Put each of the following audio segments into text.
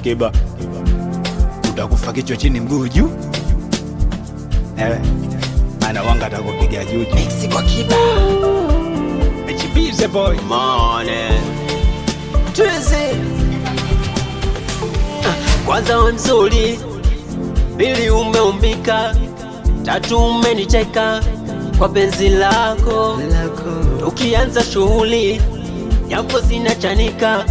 Kiba, utakufa kichwa chini mguu juu. Ana wanga atakupiga juu. Mixi kwa Kiba. Chibize boy. Mone. Tweze. Kwanza we mzuri, pili umeumbika, tatu umenicheka kwa penzi lako. Ukianza shughuli japo zinachanika,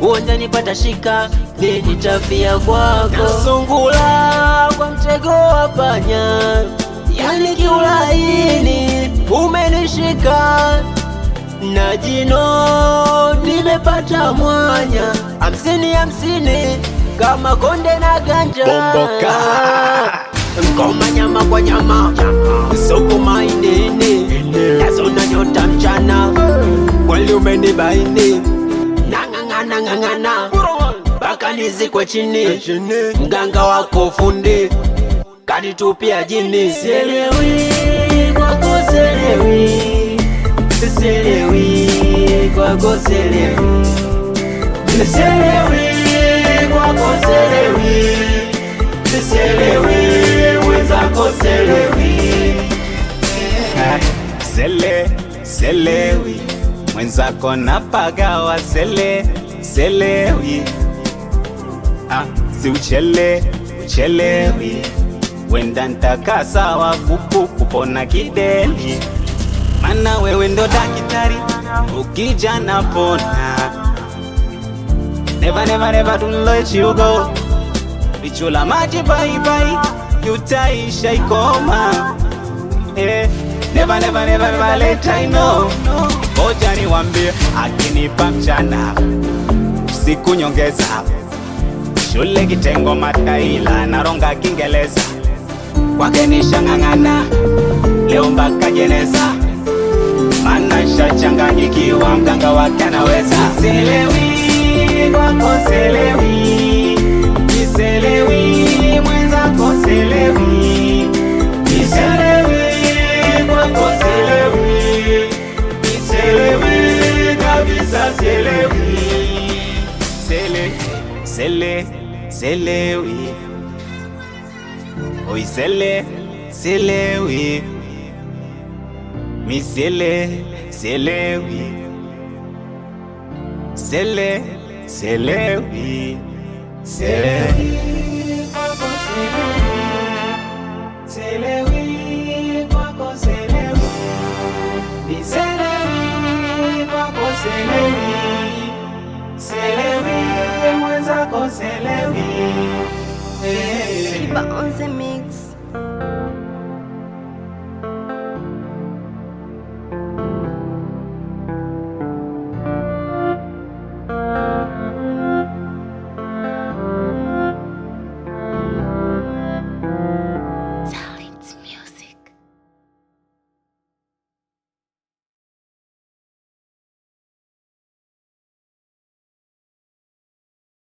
uwanjani patashika, nitafia kwako. Nasungula kwa mtego wa panya, yani kiulaini umenishika, na jino nimepata mwanya. 50-50 kama konde na ganja. Bomboka. Ngoma nyama kwa nyama, soko maindini, yazona nyota mchana, kweli umenibaini. Nang'ang'ana baka nizikwe chini, mganga wako fundi kanitupia jini. Sielewi kwako, sielewi, sielewi kwako, sielewi, sielewi kwako, sielewi, sielewi mwenzako, sielewi. Selewi mwenzako napagawa, selewi. Si uchelewi, wenda ntaka sawa kupona kideli, mana wewe ndo daktari, ukija napona. Never to let you go. Bichula maji bye, yutaisha ikoma. Never let I know. Ngoja niwambie, akinipa mchana usiku nyongeza, shule kitengo mataila naronga Kiingereza, kwake nishang'ang'ana leo mpaka jeneza, mana shachanganyikiwa, mganga wake anaweza. Sielewi kwako, sielewi, sielewi mwenzako, sielewi, sielewi kwako, sielewi, sielewi kabisa, sielewi. Selewi, oi selewi, mi selewi, selewi. Selewi kwako, selewi, mi selewi kwako, selewi, selewi mwenzako, selewi. Kiba on the